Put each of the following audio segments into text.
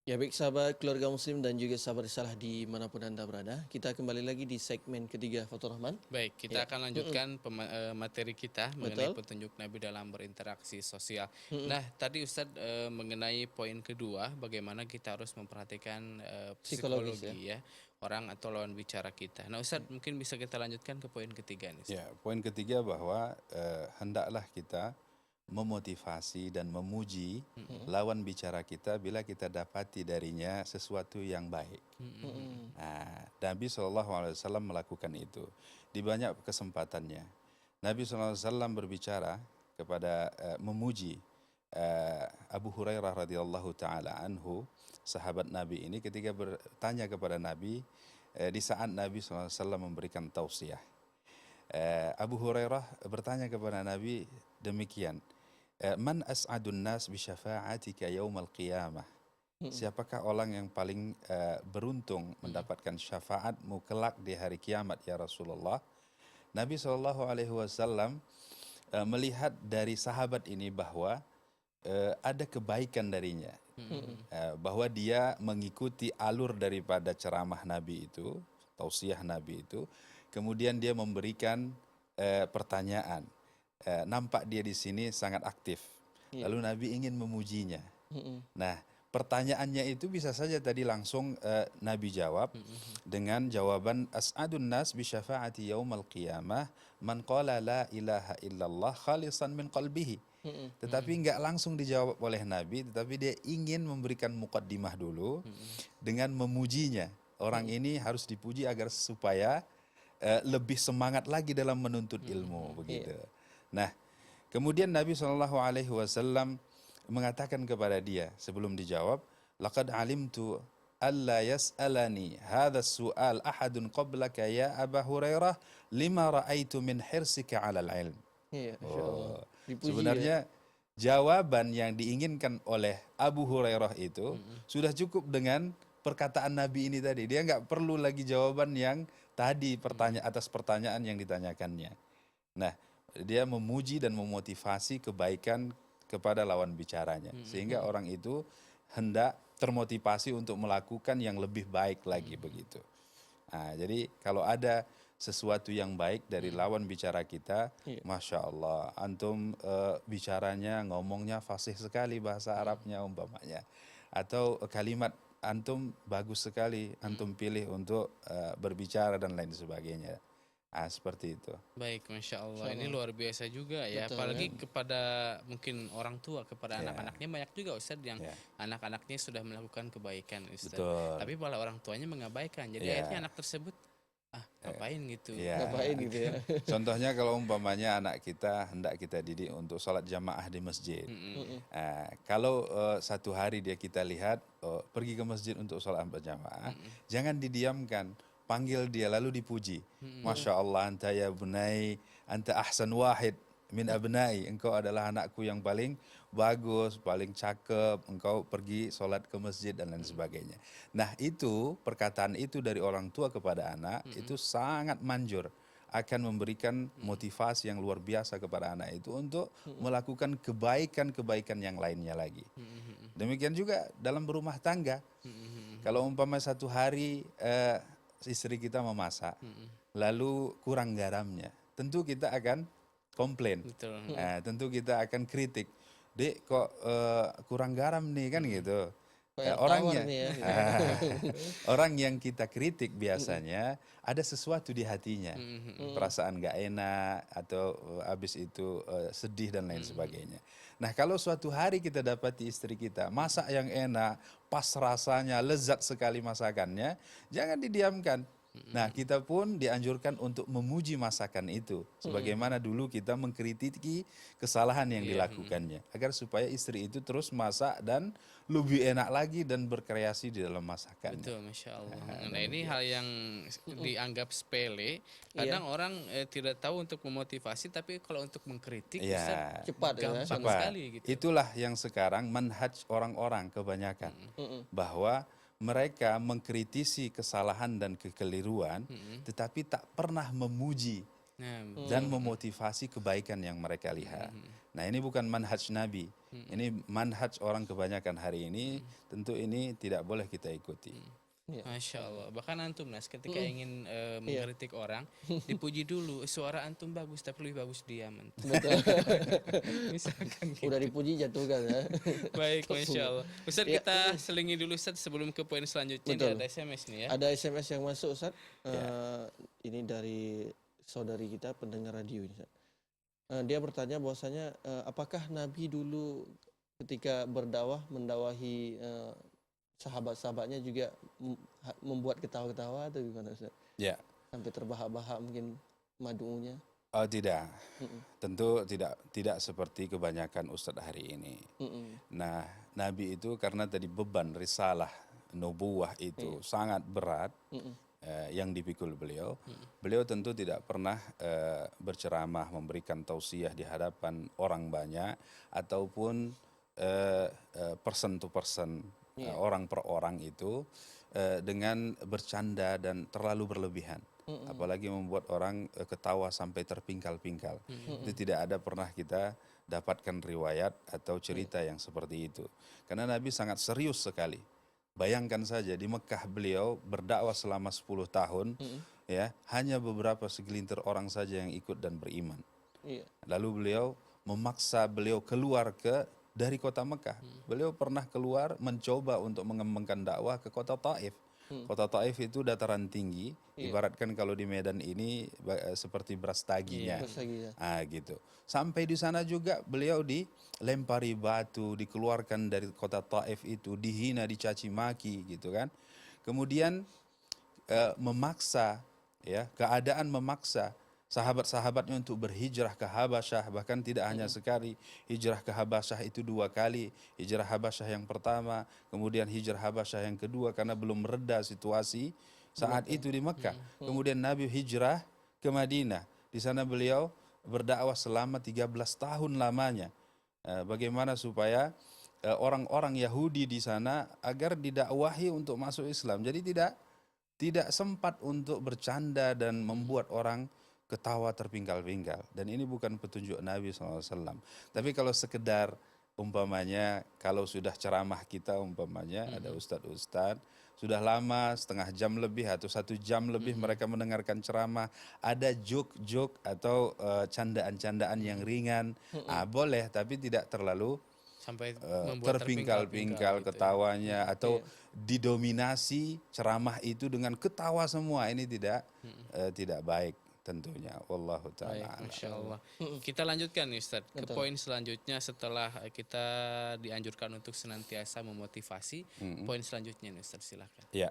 Ya baik sahabat keluarga muslim dan juga sahabat risalah dimanapun Anda berada. Kita kembali lagi di segmen ketiga Fatur Rahman. Baik, kita Ya, akan lanjutkan materi kita mengenai betul. petunjuk Nabi dalam berinteraksi sosial. Mm-mm. Nah, tadi Ustadz mengenai poin kedua, bagaimana kita harus memperhatikan Psikologis ya. psikologi ya orang atau lawan bicara kita. Nah, Ustadz mungkin bisa kita lanjutkan ke poin ketiga nih, Ustadz. Ya, poin ketiga bahwa hendaklah kita memotivasi dan memuji lawan bicara kita bila kita dapati darinya sesuatu yang baik. Mm-mm. Nah, Nabi SAW melakukan itu di banyak kesempatannya. Nabi SAW berbicara kepada memuji Abu Hurairah radhiyallahu taala anhu, sahabat Nabi ini ketika bertanya kepada Nabi di saat Nabi SAW memberikan tausiah. Abu Hurairah bertanya kepada Nabi demikian, Man as'adun nas bi syafa'atika yaumal qiyamah. Siapakah orang yang paling beruntung mendapatkan syafaatmu kelak di hari kiamat ya Rasulullah? Nabi SAW melihat dari sahabat ini bahwa ada kebaikan darinya. Bahwa dia mengikuti alur daripada ceramah Nabi itu, tausiah Nabi itu, kemudian dia memberikan pertanyaan. Nampak dia di sini sangat aktif. Lalu Nabi ingin memujinya. Nah, pertanyaannya itu bisa saja tadi langsung Nabi jawab dengan jawaban as'adun nas bi syafa'ati yaumal qiyamah man qala la ilaha illallah khalisan min qalbihi. Tetapi enggak langsung dijawab oleh Nabi, tetapi dia ingin memberikan muqaddimah dulu dengan memujinya. Orang ini harus dipuji agar supaya lebih semangat lagi dalam menuntut ilmu begitu. Nah, kemudian Nabi SAW mengatakan kepada dia sebelum dijawab, laqad alimtu alla yas'alani hadha su'al ahadun qablaka ya Aba Hurairah lima ra'aitu min hirsika 'alal ilm. Iya, Masya Allah. Dipuji Sebenarnya jawaban yang diinginkan oleh Abu Hurairah itu sudah cukup dengan perkataan Nabi ini tadi. Dia nggak perlu lagi jawaban yang tadi atas pertanyaan yang ditanyakannya. Nah, dia memuji dan memotivasi kebaikan kepada lawan bicaranya, sehingga orang itu hendak termotivasi untuk melakukan yang lebih baik lagi begitu. Nah, jadi kalau ada sesuatu yang baik dari lawan bicara kita, Masya Allah, antum bicaranya, ngomongnya fasih sekali bahasa Arabnya umpamanya. Atau kalimat antum bagus sekali, antum pilih untuk berbicara dan lain sebagainya. Ah, seperti itu. Baik, Masya Allah. Ini luar biasa juga ya. Betul, Apalagi kepada mungkin orang tua, kepada anak-anaknya banyak juga Ustadz yang anak-anaknya sudah melakukan kebaikan Ustadz. Betul. Tapi malah orang tuanya mengabaikan. Jadi akhirnya anak tersebut ngapain gitu. Ngapain gitu ya. Contohnya kalau umpamanya anak kita hendak kita didik untuk sholat jamaah di masjid. Kalau satu hari dia kita lihat pergi ke masjid untuk sholat berjamaah, jangan didiamkan. Panggil dia lalu dipuji. Masya Allah, anta ya bunai, anta ahsan wahid min abnai. Engkau adalah anakku yang paling bagus, paling cakep. Engkau pergi sholat ke masjid dan lain sebagainya. Nah, itu perkataan itu dari orang tua kepada anak itu sangat manjur, akan memberikan motivasi yang luar biasa kepada anak itu untuk melakukan kebaikan-kebaikan yang lainnya lagi. Demikian juga dalam berumah tangga. Kalau umpama satu hari istri kita memasak, lalu kurang garamnya, tentu kita akan komplain. Betul. Tentu kita akan kritik. Dek, kok kurang garam nih kan gitu. Kayak Orangnya, tawar nih ya. orang yang kita kritik biasanya ada sesuatu di hatinya, perasaan gak enak atau habis itu sedih dan lain sebagainya. Nah, kalau suatu hari kita dapati istri kita masak yang enak, pas rasanya, lezat sekali masakannya, jangan didiamkan. Nah, kita pun dianjurkan untuk memuji masakan itu, sebagaimana dulu kita mengkritiki kesalahan yang dilakukannya, agar supaya istri itu terus masak dan lebih enak lagi dan berkreasi di dalam masakannya. Betul, Masya Allah. Nah, ini hal yang dianggap sepele. Kadang orang tidak tahu untuk memotivasi, tapi kalau untuk mengkritik bisa Cepat ya. gampang Cepat. sekali gitu. Itulah yang sekarang manhaj orang-orang kebanyakan, bahwa mereka mengkritisi kesalahan dan kekeliruan, tetapi tak pernah memuji Nah, dan memotivasi kebaikan yang mereka lihat. Nah, ini bukan manhaj Nabi. Ini manhaj orang kebanyakan hari ini, tentu ini tidak boleh kita ikuti. Ya. Masya Allah. Bahkan antum Nas ketika ingin Iya. mengkritik orang, dipuji dulu, suara antum bagus tapi lebih bagus diam antum. Betul. Misalkan gitu. Udah dipuji jatuhkan ya. Baik, Masya Allah. Ustadz, Ya. kita selingi dulu Ustadz sebelum ke poin selanjutnya. Betul. Ini ada SMS nih ya. Ada SMS yang masuk Ustaz. Ini dari saudari kita pendengar radio ini Ustaz. Dia bertanya bahwasanya apakah Nabi dulu ketika berdakwah mendakwahi sahabat-sahabatnya juga membuat ketawa-ketawa atau gimana Ustaz? Ya. Hmm. Sampai terbahak-bahak mungkin madunya. Oh tidak, Mm-mm. tentu tidak seperti kebanyakan ustadz hari ini. Mm-mm. Nah, Nabi itu karena tadi beban risalah nubuwah itu sangat berat Mm-mm. yang dipikul beliau. Beliau tentu tidak pernah berceramah, memberikan tausiah di hadapan orang banyak ataupun person to person, orang per orang itu dengan bercanda dan terlalu berlebihan. Apalagi membuat orang ketawa sampai terpingkal-pingkal. Itu tidak ada pernah kita dapatkan riwayat atau cerita yang seperti itu. Karena Nabi sangat serius sekali. Bayangkan saja di Mekah beliau berdakwah selama 10 tahun, ya, hanya beberapa segelintir orang saja yang ikut dan beriman. Iya. Lalu beliau memaksa beliau keluar dari kota Mekah. Beliau pernah keluar mencoba untuk mengembangkan dakwah ke kota Taif. Kota Taif itu dataran tinggi, ibaratkan kalau di Medan ini seperti Brastaginya. Iya. Gitu. Sampai di sana juga beliau dilempari batu, dikeluarkan dari kota Taif itu, dihina, dicaci maki gitu kan. Kemudian memaksa, ya, keadaan memaksa sahabat-sahabatnya untuk berhijrah ke Habasyah, bahkan tidak hanya sekali, hijrah ke Habasyah itu 2 kali, hijrah Habasyah yang pertama, kemudian hijrah Habasyah yang kedua karena belum mereda situasi saat itu di Mekah. Kemudian Nabi hijrah ke Madinah, di sana beliau berdakwah selama 13 tahun lamanya. Bagaimana supaya orang-orang Yahudi di sana agar didakwahi untuk masuk Islam. Jadi tidak sempat untuk bercanda dan membuat orang ketawa terpingkal-pingkal. Dan ini bukan petunjuk Nabi SAW. Tapi kalau sekedar umpamanya, kalau sudah ceramah kita umpamanya, ada ustadz-ustadz, sudah lama setengah jam lebih atau 1 jam lebih mereka mendengarkan ceramah, ada joke-joke atau candaan-candaan yang ringan, boleh, tapi tidak terlalu Sampai membuat terpingkal-pingkal gitu ya. ketawanya atau didominasi ceramah itu dengan ketawa semua. Ini tidak baik tentunya. Wallahu ta'ala. Masya Allah. Kita lanjutkan nih Ustadz ke poin selanjutnya setelah kita dianjurkan untuk senantiasa memotivasi. Poin selanjutnya nih Ustadz, silakan. Ya.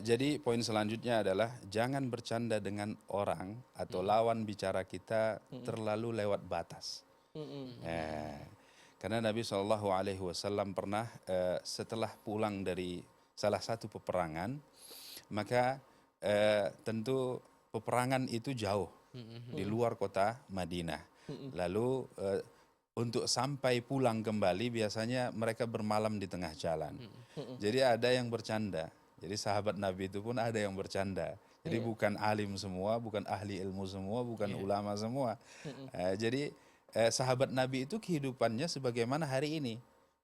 Jadi poin selanjutnya adalah jangan bercanda dengan orang atau lawan bicara kita terlalu lewat batas. Karena Nabi SAW pernah setelah pulang dari salah satu peperangan, maka tentu peperangan itu jauh di luar kota Madinah. Lalu untuk sampai pulang kembali biasanya mereka bermalam di tengah jalan. Jadi ada yang bercanda. Jadi sahabat Nabi itu pun ada yang bercanda. Jadi bukan alim semua, bukan ahli ilmu semua, bukan ulama semua. Jadi sahabat Nabi itu kehidupannya sebagaimana hari ini.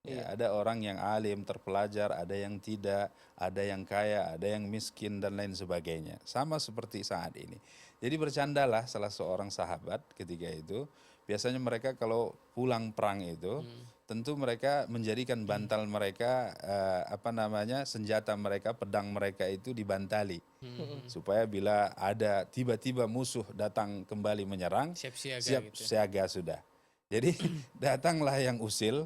Ya, ada orang yang alim, terpelajar, ada yang tidak, ada yang kaya, ada yang miskin, dan lain sebagainya. Sama seperti saat ini. Jadi bercandalah salah seorang sahabat ketika itu. Biasanya mereka kalau pulang perang itu, tentu mereka menjadikan bantal mereka, senjata mereka, pedang mereka itu dibantali. Supaya bila ada tiba-tiba musuh datang kembali menyerang, siap siaga sudah. Jadi datanglah yang usil,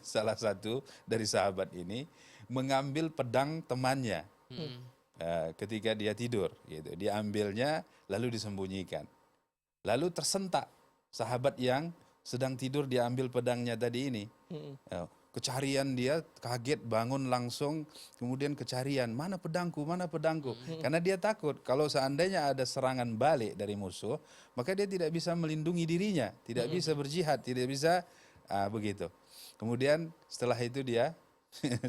salah satu dari sahabat ini, mengambil pedang temannya ketika dia tidur. Gitu. Diambilnya lalu disembunyikan. Lalu tersentak sahabat yang sedang tidur diambil pedangnya tadi ini. Kecarian dia, kaget bangun langsung, kemudian kecarian, mana pedangku, mana pedangku. Karena dia takut kalau seandainya ada serangan balik dari musuh, maka dia tidak bisa melindungi dirinya, tidak bisa berjihad, tidak bisa begitu. Kemudian setelah itu dia,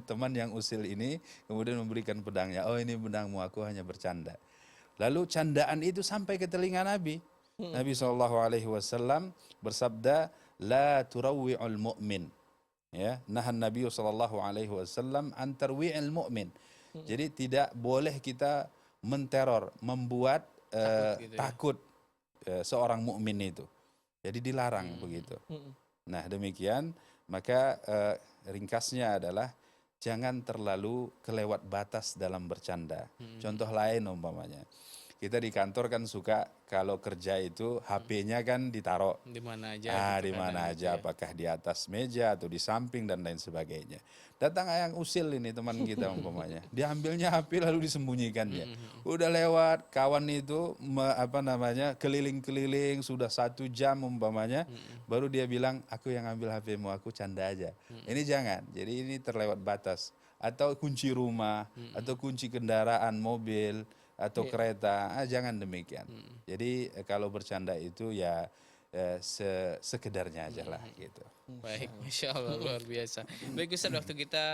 teman yang usil ini, kemudian memberikan pedangnya, oh ini pedangmu, aku hanya bercanda. Lalu candaan itu sampai ke telinga Nabi. Nabi SAW bersabda, la turawwi'ul mu'min. Ya, nahan Nabi SAW an tarwi'il mu'min. Jadi tidak boleh kita menteror, membuat takut seorang mukmin itu. Jadi dilarang begitu. Nah, demikian, maka ringkasnya adalah jangan terlalu kelewat batas dalam bercanda. Contoh lain umpamanya, kita di kantor kan suka kalau kerja itu HP-nya kan ditaruh di mana aja, di mana aja, apakah di atas meja atau di samping dan lain sebagainya. Datang yang usil ini teman kita umpamanya, diambilnya HP lalu disembunyikannya. Udah lewat, kawan itu keliling-keliling sudah 1 jam umpamanya, baru dia bilang, aku yang ambil HP-mu, aku canda aja. Ini jangan, jadi ini terlewat batas. Atau kunci rumah, atau kunci kendaraan, mobil, atau kereta, jangan demikian. Jadi kalau bercanda itu ya sekedarnya aja lah gitu. Baik, Masya Allah, luar biasa. Baik Ustaz, waktu kita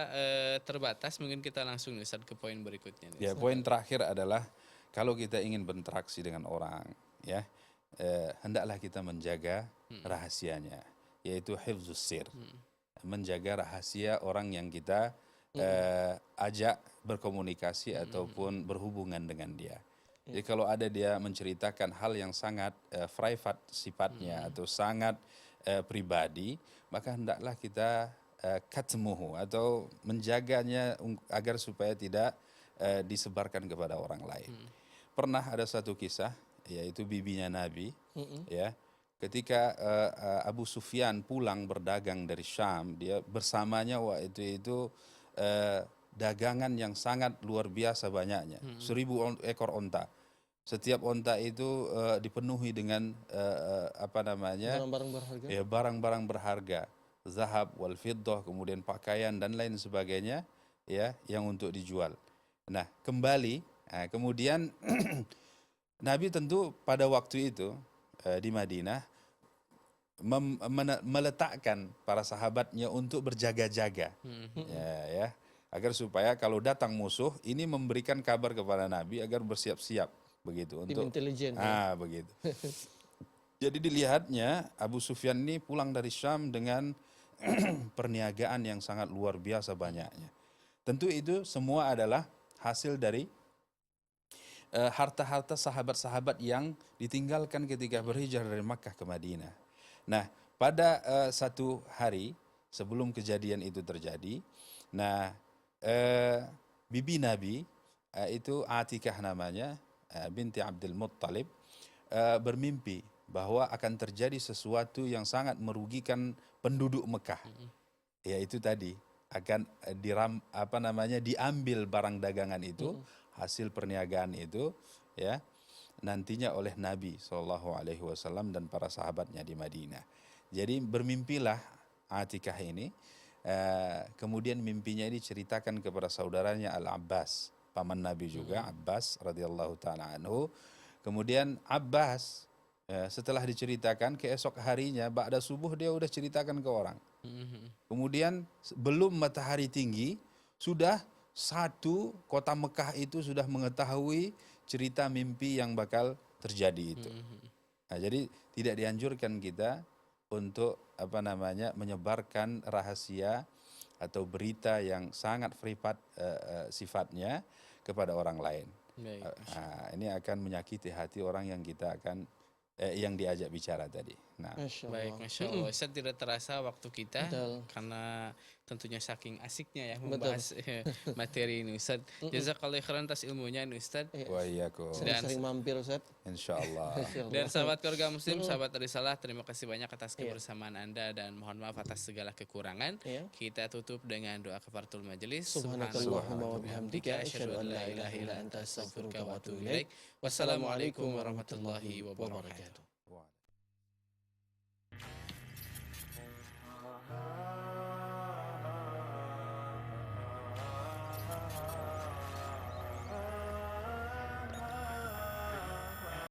terbatas, mungkin kita langsung Ustaz ke poin berikutnya. Ya, poin terakhir adalah kalau kita ingin berinteraksi dengan orang, ya hendaklah kita menjaga rahasianya, yaitu hifzus sir, menjaga rahasia orang yang kita ajak berkomunikasi ataupun berhubungan dengan dia. Jadi kalau ada dia menceritakan hal yang sangat private sifatnya atau sangat pribadi, maka hendaklah kita katmuhu atau menjaganya agar supaya tidak disebarkan kepada orang lain. Pernah ada satu kisah, yaitu bibinya Nabi, ya. Ketika Abu Sufyan pulang berdagang dari Syam, dia bersamanya waktu itu dagangan yang sangat luar biasa banyaknya, 1000 ekor onta. Setiap onta itu dipenuhi dengan barang-barang berharga. Ya, barang-barang berharga, zahab wal fiddah, kemudian pakaian dan lain sebagainya, ya, yang untuk dijual. Nah, kemudian Nabi tentu pada waktu itu di Madinah meletakkan para sahabatnya untuk berjaga-jaga, ya, agar supaya kalau datang musuh ini memberikan kabar kepada Nabi agar bersiap-siap begitu Tim untuk intelijen. Begitu. Jadi dilihatnya Abu Sufyan ini pulang dari Syam dengan perniagaan yang sangat luar biasa banyaknya. Tentu itu semua adalah hasil dari harta-harta sahabat-sahabat yang ditinggalkan ketika berhijrah dari Makkah ke Madinah. Nah, pada satu hari sebelum kejadian itu terjadi, nah bibi Nabi itu Atikah namanya, binti Abdul Muttalib, bermimpi bahwa akan terjadi sesuatu yang sangat merugikan penduduk Mekah. Yaitu tadi akan diambil barang dagangan itu, hasil perniagaan itu, ya, nantinya oleh Nabi SAW dan para sahabatnya di Madinah. Jadi bermimpilah Atikah ini, kemudian mimpinya ini diceritakan kepada saudaranya Al-Abbas, paman Nabi juga, Abbas radhiyallahu ta'ala anhu. Kemudian Abbas setelah diceritakan, keesok harinya ba'da subuh dia udah ceritakan ke orang. Kemudian belum matahari tinggi, sudah satu kota Mekah itu sudah mengetahui cerita mimpi yang bakal terjadi itu. Nah, jadi tidak dianjurkan kita untuk menyebarkan rahasia atau berita yang sangat privat sifatnya kepada orang lain. Ini akan menyakiti hati orang yang kita akan yang diajak bicara tadi. Nah, baik, Masya Allah. Ustaz, tidak terasa waktu kita karena tentunya saking asiknya ya membahas materi ini, Ustaz. Jazakallahu khairan atas ilmunya ini, Ustaz. Wa iyyakum. Sering mampir, Ustaz. Insyaallah. Dan sahabat keluarga muslim, sahabat Risalah, terima kasih banyak atas kebersamaan Anda dan mohon maaf atas segala kekurangan. Kita tutup dengan doa kafaratul majelis. Subhanakallahumma wa bihamdika asyhadu an la ilaha illa anta astaghfiruka wa atubu ilaik. Wassalamualaikum warahmatullahi wabarakatuh.